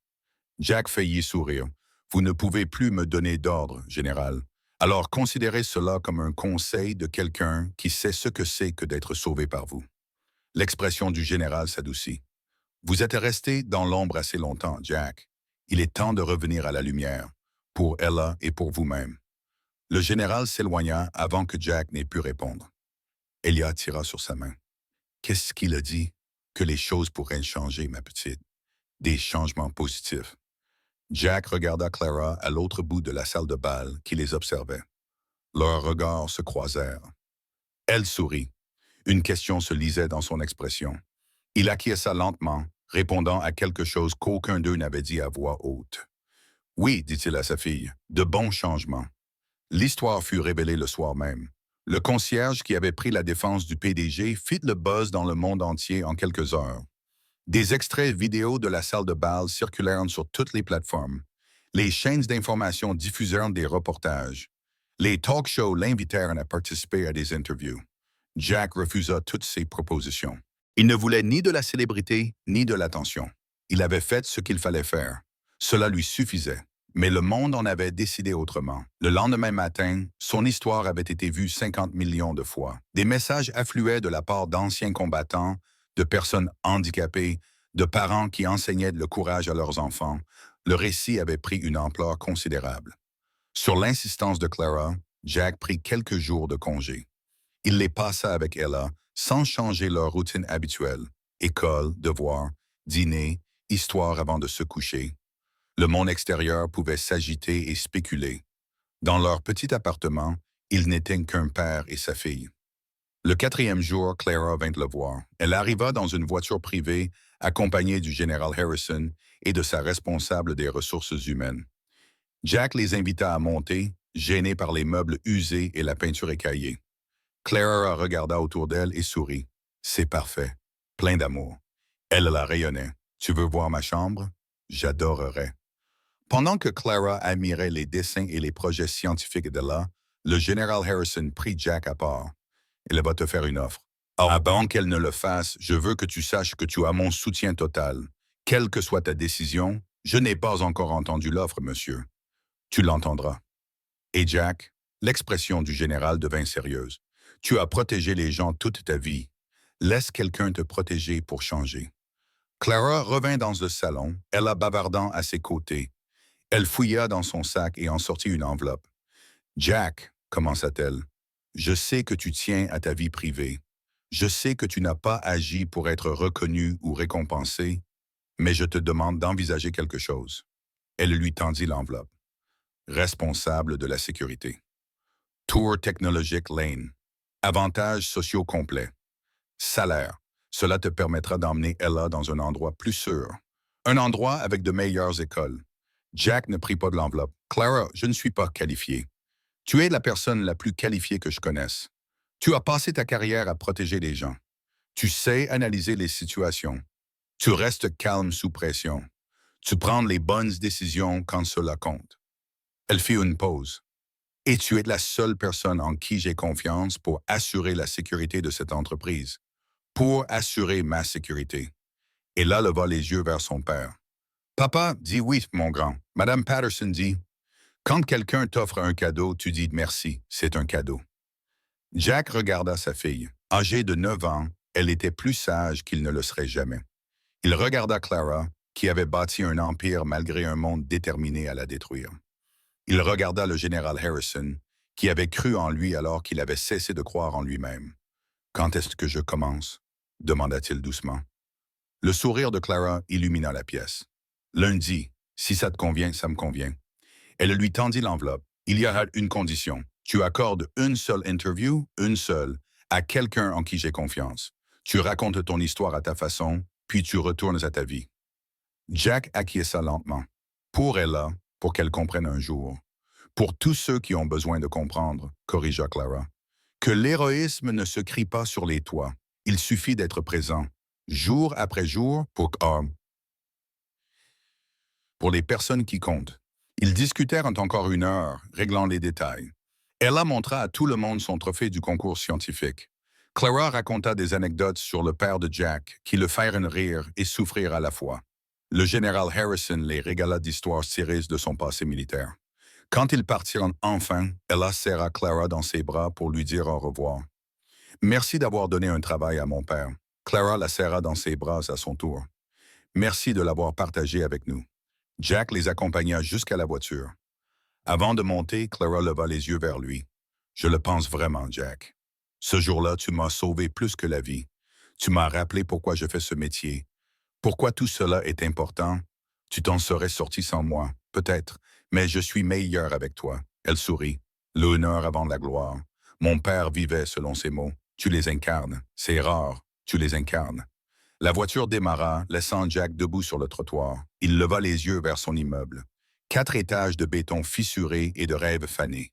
Jack faillit sourire. « Vous ne pouvez plus me donner d'ordre, général. Alors considérez cela comme un conseil de quelqu'un qui sait ce que c'est que d'être sauvé par vous. » L'expression du général s'adoucit. Vous êtes resté dans l'ombre assez longtemps, Jack. Il est temps de revenir à la lumière, pour Ella et pour vous-même. Le général s'éloigna avant que Jack n'ait pu répondre. Elia tira sur sa main. Qu'est-ce qu'il a dit? Que les choses pourraient changer, ma petite. Des changements positifs. Jack regarda Clara à l'autre bout de la salle de bal qui les observait. Leurs regards se croisèrent. Elle sourit. Une question se lisait dans son expression. Il acquiesça lentement, répondant à quelque chose qu'aucun d'eux n'avait dit à voix haute. Oui, dit-il à sa fille, de bons changements. L'histoire fut révélée le soir même. Le concierge qui avait pris la défense du PDG fit le buzz dans le monde entier en quelques heures. Des extraits vidéo de la salle de bal circulèrent sur toutes les plateformes. Les chaînes d'information diffusèrent des reportages. Les talk shows l'invitèrent à participer à des interviews. Jack refusa toutes ces propositions. Il ne voulait ni de la célébrité, ni de l'attention. Il avait fait ce qu'il fallait faire. Cela lui suffisait. Mais le monde en avait décidé autrement. Le lendemain matin, son histoire avait été vue 50 millions de fois. Des messages affluaient de la part d'anciens combattants, de personnes handicapées, de parents qui enseignaient le courage à leurs enfants. Le récit avait pris une ampleur considérable. Sur l'insistance de Clara, Jack prit quelques jours de congé. Il les passa avec Ella, sans changer leur routine habituelle. École, devoirs, dîner, histoire avant de se coucher. Le monde extérieur pouvait s'agiter et spéculer. Dans leur petit appartement, ils n'étaient qu'un père et sa fille. Le 4e jour, Clara vint le voir. Elle arriva dans une voiture privée, accompagnée du général Harrison et de sa responsable des ressources humaines. Jack les invita à monter, gêné par les meubles usés et la peinture écaillée. Clara regarda autour d'elle et sourit. C'est parfait. Plein d'amour. Elle la rayonnait. Tu veux voir ma chambre? J'adorerais. Pendant que Clara admirait les dessins et les projets scientifiques d'Ella, le général Harrison prit Jack à part. Elle va te faire une offre. Avant qu'elle ne le fasse, je veux que tu saches que tu as mon soutien total. Quelle que soit ta décision, je n'ai pas encore entendu l'offre, monsieur. Tu l'entendras. Et Jack, l'expression du général devint sérieuse. Tu as protégé les gens toute ta vie. Laisse quelqu'un te protéger pour changer. Clara revint dans le salon, Ella bavardant à ses côtés. Elle fouilla dans son sac et en sortit une enveloppe. « Jack, commença-t-elle, je sais que tu tiens à ta vie privée. Je sais que tu n'as pas agi pour être reconnu ou récompensé, mais je te demande d'envisager quelque chose. » Elle lui tendit l'enveloppe. Responsable de la sécurité. Tour technologique Lane. Avantages sociaux complets. Salaire. Cela te permettra d'emmener Ella dans un endroit plus sûr. Un endroit avec de meilleures écoles. Jack ne prit pas de l'enveloppe. « Clara, je ne suis pas qualifié. Tu es la personne la plus qualifiée que je connaisse. Tu as passé ta carrière à protéger les gens. Tu sais analyser les situations. Tu restes calme sous pression. Tu prends les bonnes décisions quand cela compte. » Elle fit une pause. « Et tu es la seule personne en qui j'ai confiance pour assurer la sécurité de cette entreprise. Pour assurer ma sécurité. » Et là leva les yeux vers son père. « Papa dit oui, mon grand. Madame Patterson dit, quand quelqu'un t'offre un cadeau, tu dis merci, c'est un cadeau. » Jack regarda sa fille. Âgée de 9 ans, elle était plus sage qu'il ne le serait jamais. Il regarda Clara, qui avait bâti un empire malgré un monde déterminé à la détruire. Il regarda le général Harrison, qui avait cru en lui alors qu'il avait cessé de croire en lui-même. « Quand est-ce que je commence? » demanda-t-il doucement. Le sourire de Clara illumina la pièce. « Lundi, si ça te convient, ça me convient. » Elle lui tendit l'enveloppe. « Il y a une condition. Tu accordes une seule interview, une seule, à quelqu'un en qui j'ai confiance. Tu racontes ton histoire à ta façon, puis tu retournes à ta vie. » Jack acquiesça lentement. Pour Ella, pour qu'elle comprenne un jour. Pour tous ceux qui ont besoin de comprendre, corrigea Clara, que l'héroïsme ne se crie pas sur les toits. Il suffit d'être présent, jour après jour, pour les personnes qui comptent. Ils discutèrent encore 1 heure, réglant les détails. Ella montra à tout le monde son trophée du concours scientifique. Clara raconta des anecdotes sur le père de Jack, qui le firent rire et souffrir à la fois. Le général Harrison les régala d'histoires tirées de son passé militaire. Quand ils partirent enfin, Ella serra Clara dans ses bras pour lui dire au revoir. « Merci d'avoir donné un travail à mon père. Clara la serra dans ses bras à son tour. Merci de l'avoir partagé avec nous. Jack les accompagna jusqu'à la voiture. Avant de monter, Clara leva les yeux vers lui. Je le pense vraiment, Jack. Ce jour-là, tu m'as sauvé plus que la vie. Tu m'as rappelé pourquoi je fais ce métier. Pourquoi tout cela est important. Tu t'en serais sorti sans moi, peut-être, mais je suis meilleur avec toi. Elle sourit. L'honneur avant la gloire. Mon père vivait selon ces mots. Tu les incarnes. C'est rare. Tu les incarnes. La voiture démarra, laissant Jack debout sur le trottoir. Il leva les yeux vers son immeuble. 4 étages de béton fissuré et de rêves fanés.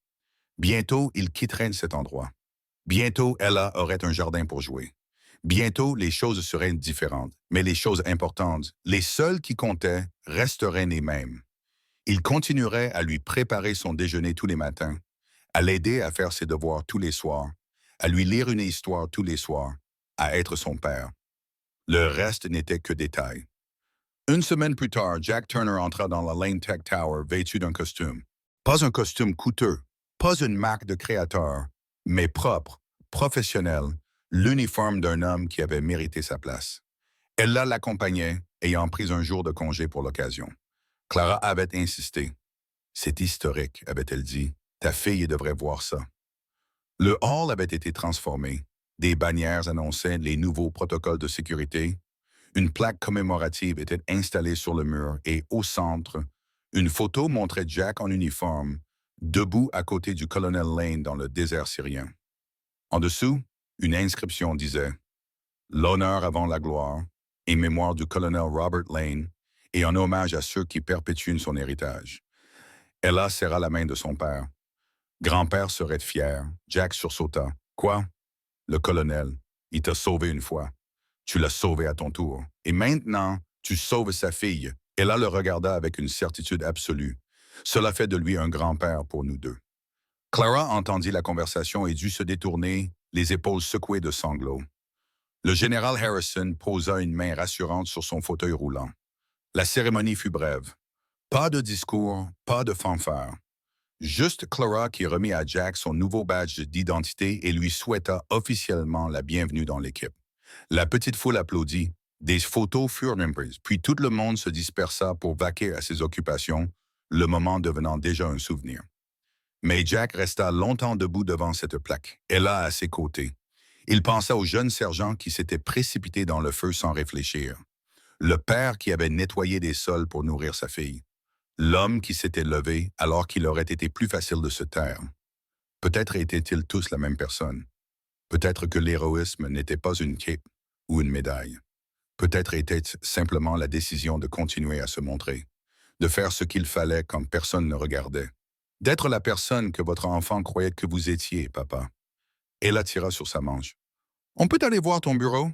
Bientôt, il quitterait cet endroit. Bientôt, Ella aurait un jardin pour jouer. Bientôt, les choses seraient différentes, mais les choses importantes, les seules qui comptaient, resteraient les mêmes. Il continuerait à lui préparer son déjeuner tous les matins, à l'aider à faire ses devoirs tous les soirs, à lui lire une histoire tous les soirs, à être son père. Le reste n'était que détail. Une semaine plus tard, Jack Turner entra dans la Lane Tech Tower vêtu d'un costume. Pas un costume coûteux, pas une marque de créateur, mais propre, professionnel, l'uniforme d'un homme qui avait mérité sa place. Ella l'accompagnait, ayant pris un jour de congé pour l'occasion. Clara avait insisté. C'est historique, avait-elle dit. Ta fille devrait voir ça. Le hall avait été transformé. Des bannières annonçaient les nouveaux protocoles de sécurité. Une plaque commémorative était installée sur le mur et, au centre, une photo montrait Jack en uniforme, debout à côté du colonel Lane dans le désert syrien. En dessous, une inscription disait « L'honneur avant la gloire, et mémoire du colonel Robert Lane, et en hommage à ceux qui perpétuent son héritage. » Ella serra la main de son père. Grand-père serait fier. Jack sursauta. « Quoi? Le colonel, il t'a sauvé une fois. Tu l'as sauvé à ton tour. Et maintenant, tu sauves sa fille. » Ella le regarda avec une certitude absolue. Cela fait de lui un grand-père pour nous deux. Clara entendit la conversation et dut se détourner, les épaules secouées de sanglots. Le général Harrison posa une main rassurante sur son fauteuil roulant. La cérémonie fut brève. Pas de discours, pas de fanfare. Juste Clara qui remit à Jack son nouveau badge d'identité et lui souhaita officiellement la bienvenue dans l'équipe. La petite foule applaudit. Des photos furent prises, puis tout le monde se dispersa pour vaquer à ses occupations, le moment devenant déjà un souvenir. Mais Jack resta longtemps debout devant cette plaque, Ella à ses côtés. Il pensa au jeune sergent qui s'était précipité dans le feu sans réfléchir. Le père qui avait nettoyé des sols pour nourrir sa fille. L'homme qui s'était levé alors qu'il aurait été plus facile de se taire. Peut-être étaient-ils tous la même personne. Peut-être que l'héroïsme n'était pas une cape ou une médaille. Peut-être était simplement la décision de continuer à se montrer, de faire ce qu'il fallait quand personne ne regardait, d'être la personne que votre enfant croyait que vous étiez, papa. Ella tira sur sa manche. « On peut aller voir ton bureau? »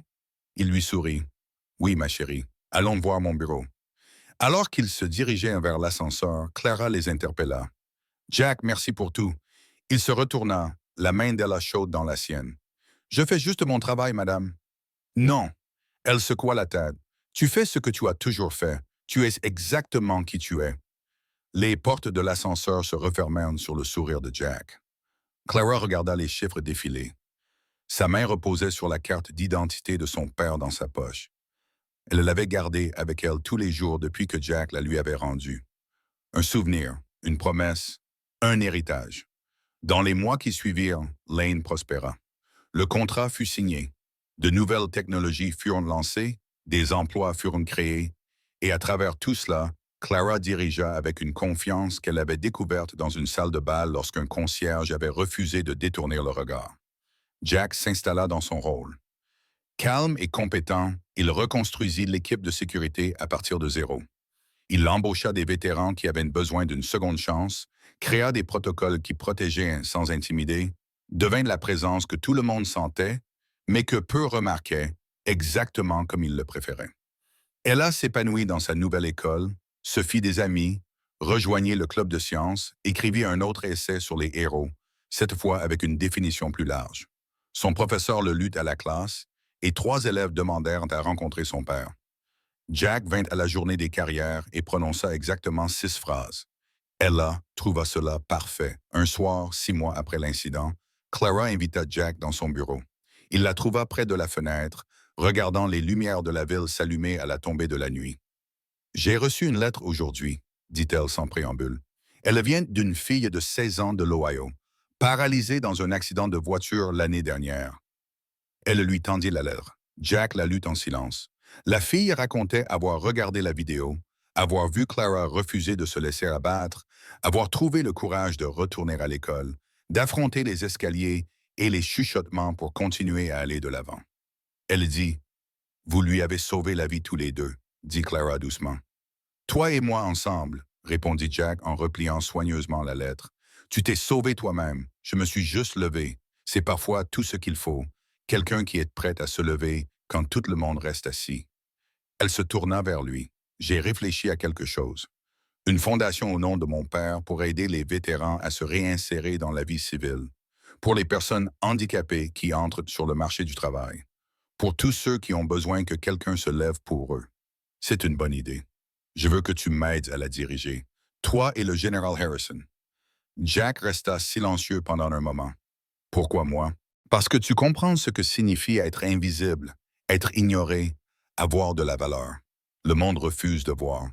Il lui sourit. « Oui, ma chérie, allons voir mon bureau. » Alors qu'ils se dirigeaient vers l'ascenseur, Clara les interpella. « Jack, merci pour tout. » Il se retourna, la main d'Ella chaude dans la sienne. « Je fais juste mon travail, madame. » « Non. » Elle secoua la tête. « Tu fais ce que tu as toujours fait. Tu es exactement qui tu es. » Les portes de l'ascenseur se refermèrent sur le sourire de Jack. Clara regarda les chiffres défiler. Sa main reposait sur la carte d'identité de son père dans sa poche. Elle l'avait gardée avec elle tous les jours depuis que Jack la lui avait rendue. Un souvenir, une promesse, un héritage. Dans les mois qui suivirent, Lane prospéra. Le contrat fut signé. De nouvelles technologies furent lancées, des emplois furent créés, et à travers tout cela, Clara dirigea avec une confiance qu'elle avait découverte dans une salle de bal lorsqu'un concierge avait refusé de détourner le regard. Jack s'installa dans son rôle. Calme et compétent, il reconstruisit l'équipe de sécurité à partir de zéro. Il embaucha des vétérans qui avaient besoin d'une seconde chance, créa des protocoles qui protégeaient sans intimider, devint la présence que tout le monde sentait, mais que peu remarquaient, exactement comme il le préférait. Ella s'épanouit dans sa nouvelle école, se fit des amis, rejoignit le club de sciences, écrivit un autre essai sur les héros, cette fois avec une définition plus large. Son professeur le lut à la classe, et 3 élèves demandèrent à rencontrer son père. Jack vint à la journée des carrières et prononça exactement 6 phrases. Ella trouva cela parfait. Un soir, 6 mois après l'incident, Clara invita Jack dans son bureau. Il la trouva près de la fenêtre, regardant les lumières de la ville s'allumer à la tombée de la nuit. J'ai reçu une lettre aujourd'hui, dit-elle sans préambule. Elle vient d'une fille de 16 ans de l'Ohio, paralysée dans un accident de voiture l'année dernière. Elle lui tendit la lettre. Jack la lut en silence. La fille racontait avoir regardé la vidéo, avoir vu Clara refuser de se laisser abattre, avoir trouvé le courage de retourner à l'école, d'affronter les escaliers et les chuchotements pour continuer à aller de l'avant. Elle dit, « Vous lui avez sauvé la vie tous les deux », dit Clara doucement. « Toi et moi ensemble », répondit Jack en repliant soigneusement la lettre. « Tu t'es sauvé toi-même, je me suis juste levé. C'est parfois tout ce qu'il faut, quelqu'un qui est prêt à se lever quand tout le monde reste assis. » Elle se tourna vers lui. J'ai réfléchi à quelque chose. Une fondation au nom de mon père pour aider les vétérans à se réinsérer dans la vie civile, pour les personnes handicapées qui entrent sur le marché du travail, pour tous ceux qui ont besoin que quelqu'un se lève pour eux. C'est une bonne idée. Je veux que tu m'aides à la diriger, toi et le général Harrison. Jack resta silencieux pendant un moment. Pourquoi moi? Parce que tu comprends ce que signifie être invisible, être ignoré, avoir de la valeur. Le monde refuse de voir.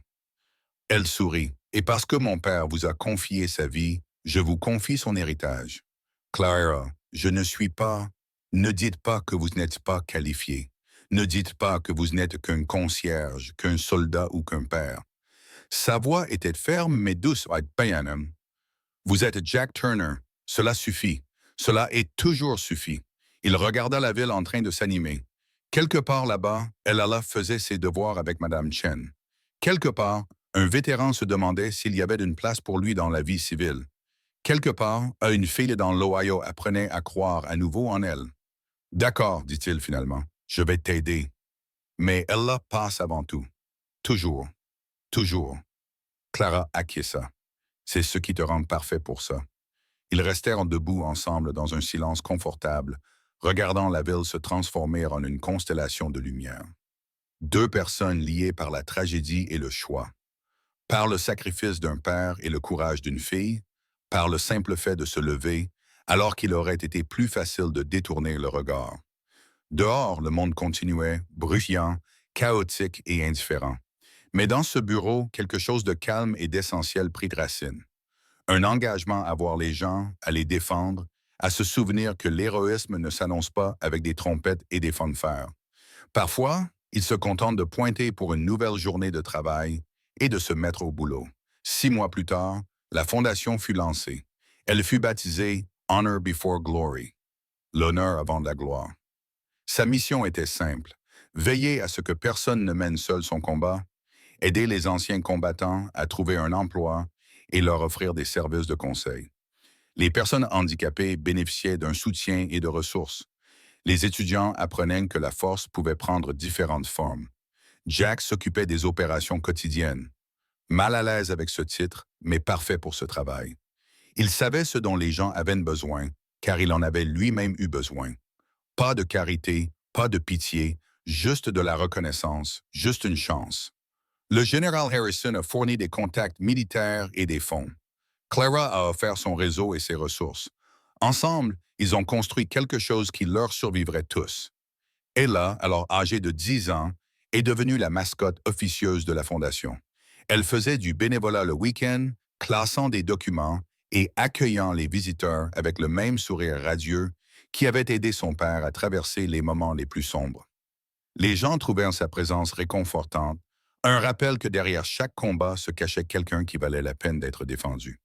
Elle sourit. Et parce que mon père vous a confié sa vie, je vous confie son héritage. Clara, je ne suis pas... Ne dites pas que vous n'êtes pas qualifié. Ne dites pas que vous n'êtes qu'un concierge, qu'un soldat ou qu'un père. Sa voix était ferme mais douce. Vous êtes Jack Turner. Cela suffit. Cela est toujours suffi. Il regarda la ville en train de s'animer. Quelque part là-bas, elle alla faisait ses devoirs avec Madame Chen. Quelque part, un vétéran se demandait s'il y avait une place pour lui dans la vie civile. Quelque part, une fille dans l'Ohio apprenait à croire à nouveau en elle. « D'accord, dit-il finalement, je vais t'aider. » Mais elle passe avant tout. Toujours. Toujours. Clara acquiesça. C'est ce qui te rend parfait pour ça. Ils restèrent debout ensemble dans un silence confortable, regardant la ville se transformer en une constellation de lumière. Deux personnes liées par la tragédie et le choix. Par le sacrifice d'un père et le courage d'une fille, par le simple fait de se lever, alors qu'il aurait été plus facile de détourner le regard. Dehors, le monde continuait, bruyant, chaotique et indifférent. Mais dans ce bureau, quelque chose de calme et d'essentiel prit racine. Un engagement à voir les gens, à les défendre, à se souvenir que l'héroïsme ne s'annonce pas avec des trompettes et des fanfares. Parfois, ils se contentent de pointer pour une nouvelle journée de travail et de se mettre au boulot. 6 mois plus tard, la fondation fut lancée. Elle fut baptisée Honor Before Glory, l'honneur avant la gloire. Sa mission était simple, veiller à ce que personne ne mène seul son combat, aider les anciens combattants à trouver un emploi et leur offrir des services de conseil. Les personnes handicapées bénéficiaient d'un soutien et de ressources. Les étudiants apprenaient que la force pouvait prendre différentes formes. Jack s'occupait des opérations quotidiennes. Mal à l'aise avec ce titre, mais parfait pour ce travail. Il savait ce dont les gens avaient besoin, car il en avait lui-même eu besoin. Pas de carité, pas de pitié, juste de la reconnaissance, juste une chance. Le général Harrison a fourni des contacts militaires et des fonds. Clara a offert son réseau et ses ressources. Ensemble, ils ont construit quelque chose qui leur survivrait tous. Ella, alors âgée de 10 ans, est devenue la mascotte officieuse de la Fondation. Elle faisait du bénévolat le week-end, classant des documents et accueillant les visiteurs avec le même sourire radieux qui avait aidé son père à traverser les moments les plus sombres. Les gens trouvèrent sa présence réconfortante, un rappel que derrière chaque combat se cachait quelqu'un qui valait la peine d'être défendu.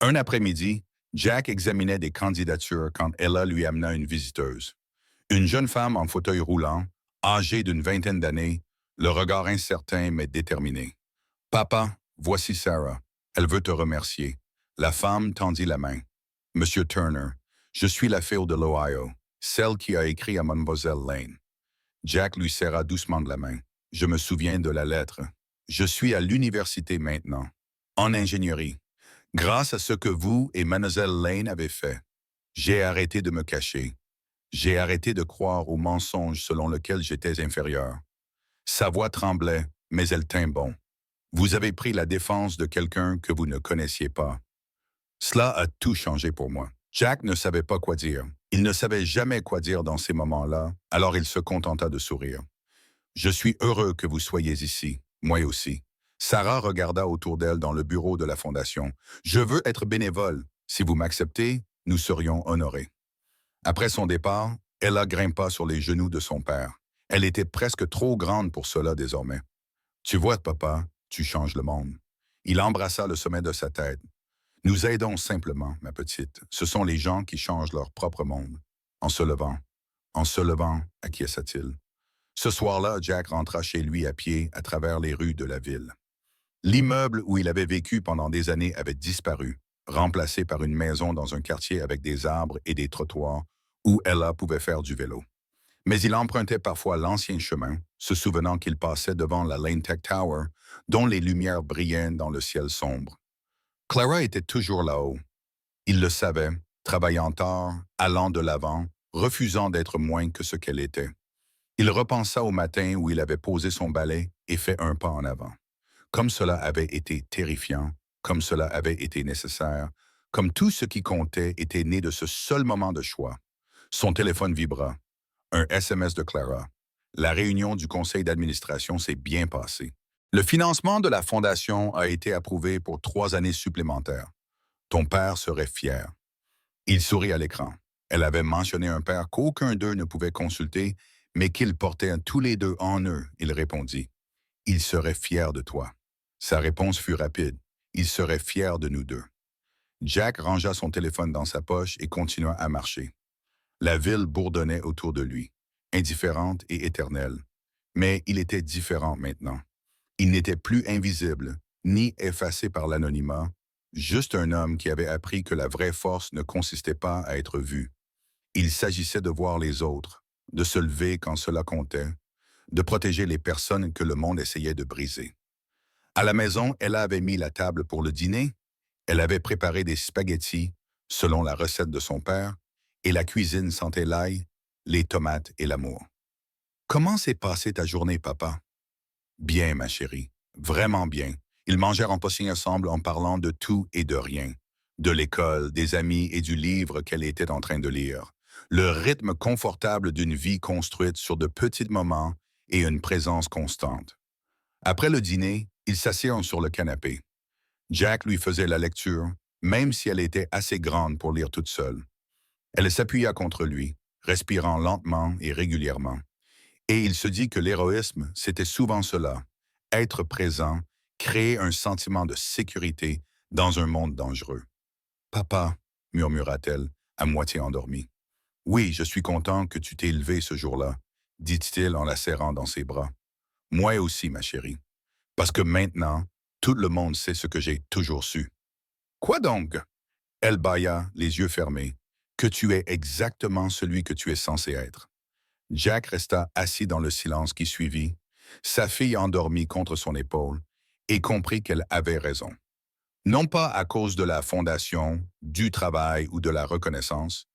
Un après-midi, Jack examinait des candidatures quand Ella lui amena une visiteuse. Une jeune femme en fauteuil roulant, âgée d'une vingtaine d'années, le regard incertain mais déterminé. « Papa, voici Sarah. Elle veut te remercier. » La femme tendit la main. « Monsieur Turner, je suis la fille de l'Ohio, celle qui a écrit à Mademoiselle Lane. » Jack lui serra doucement de la main. « Je me souviens de la lettre. Je suis à l'université maintenant, en ingénierie. Grâce à ce que vous et Mademoiselle Lane avez fait, j'ai arrêté de me cacher. J'ai arrêté de croire aux mensonges selon lesquels j'étais inférieur. » Sa voix tremblait, mais elle tint bon. « Vous avez pris la défense de quelqu'un que vous ne connaissiez pas. Cela a tout changé pour moi. Jack ne savait pas quoi dire. Il ne savait jamais quoi dire dans ces moments-là, alors il se contenta de sourire. Je suis heureux que vous soyez ici, moi aussi. Sarah regarda autour d'elle dans le bureau de la Fondation. Je veux être bénévole. Si vous m'acceptez, nous serions honorés. Après son départ, Ella grimpa sur les genoux de son père. Elle était presque trop grande pour cela désormais. Tu vois, papa, tu changes le monde. Il embrassa le sommet de sa tête. Nous aidons simplement, ma petite. Ce sont les gens qui changent leur propre monde. En se levant, acquiesça-t-il. Ce soir-là, Jack rentra chez lui à pied à travers les rues de la ville. L'immeuble où il avait vécu pendant des années avait disparu, remplacé par une maison dans un quartier avec des arbres et des trottoirs où Ella pouvait faire du vélo. Mais il empruntait parfois l'ancien chemin, se souvenant qu'il passait devant la Lane Tech Tower, dont les lumières brillaient dans le ciel sombre. Clara était toujours là-haut. Il le savait, travaillant tard, allant de l'avant, refusant d'être moins que ce qu'elle était. Il repensa au matin où il avait posé son balai et fait un pas en avant. Comme cela avait été terrifiant, comme cela avait été nécessaire, comme tout ce qui comptait était né de ce seul moment de choix. Son téléphone vibra. Un SMS de Clara. La réunion du conseil d'administration s'est bien passée. Le financement de la fondation a été approuvé pour 3 années supplémentaires. Ton père serait fier. Il sourit à l'écran. Elle avait mentionné un père qu'aucun d'eux ne pouvait consulter, mais qu'ils portaient tous les deux en eux, il répondit. Il serait fier de toi. Sa réponse fut rapide. Il serait fier de nous deux. Jack rangea son téléphone dans sa poche et continua à marcher. La ville bourdonnait autour de lui, indifférente et éternelle. Mais il était différent maintenant. Il n'était plus invisible, ni effacé par l'anonymat, juste un homme qui avait appris que la vraie force ne consistait pas à être vu. Il s'agissait de voir les autres, de se lever quand cela comptait, de protéger les personnes que le monde essayait de briser. À la maison, elle avait mis la table pour le dîner, elle avait préparé des spaghettis, selon la recette de son père, et la cuisine sentait l'ail, les tomates et l'amour. Comment s'est passée ta journée, papa? Bien, ma chérie, vraiment bien. Ils mangèrent en possing ensemble en parlant de tout et de rien, de l'école, des amis et du livre qu'elle était en train de lire. Le rythme confortable d'une vie construite sur de petits moments et une présence constante. Après le dîner, ils s'assirent sur le canapé. Jack lui faisait la lecture, même si elle était assez grande pour lire toute seule. Elle s'appuya contre lui, respirant lentement et régulièrement. Et il se dit que l'héroïsme, c'était souvent cela, être présent, créer un sentiment de sécurité dans un monde dangereux. « Papa », murmura-t-elle, à moitié endormie. « Oui, je suis content que tu t'es levé ce jour-là », dit-il en la serrant dans ses bras. « Moi aussi, ma chérie. Parce que maintenant, tout le monde sait ce que j'ai toujours su. »« Quoi donc ?» Elle bâilla, les yeux fermés. « Que tu es exactement celui que tu es censé être. » Jack resta assis dans le silence qui suivit, sa fille endormie contre son épaule, et comprit qu'elle avait raison. Non pas à cause de la fondation, du travail ou de la reconnaissance,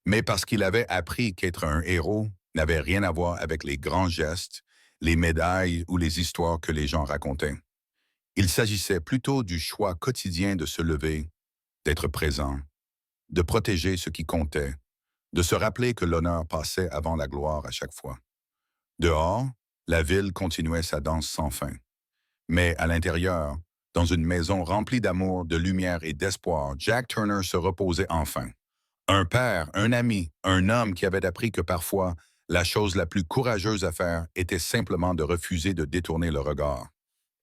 mais parce qu'il avait appris qu'être un héros n'avait rien à voir avec les grands gestes, les médailles ou les histoires que les gens racontaient. Il s'agissait plutôt du choix quotidien de se lever, d'être présent, de protéger ce qui comptait, de se rappeler que l'honneur passait avant la gloire à chaque fois. Dehors, la ville continuait sa danse sans fin. Mais à l'intérieur, dans une maison remplie d'amour, de lumière et d'espoir, Jack Turner se reposait enfin. Un père, un ami, un homme qui avait appris que parfois, la chose la plus courageuse à faire était simplement de refuser de détourner le regard.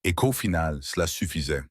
Et qu'au final, cela suffisait.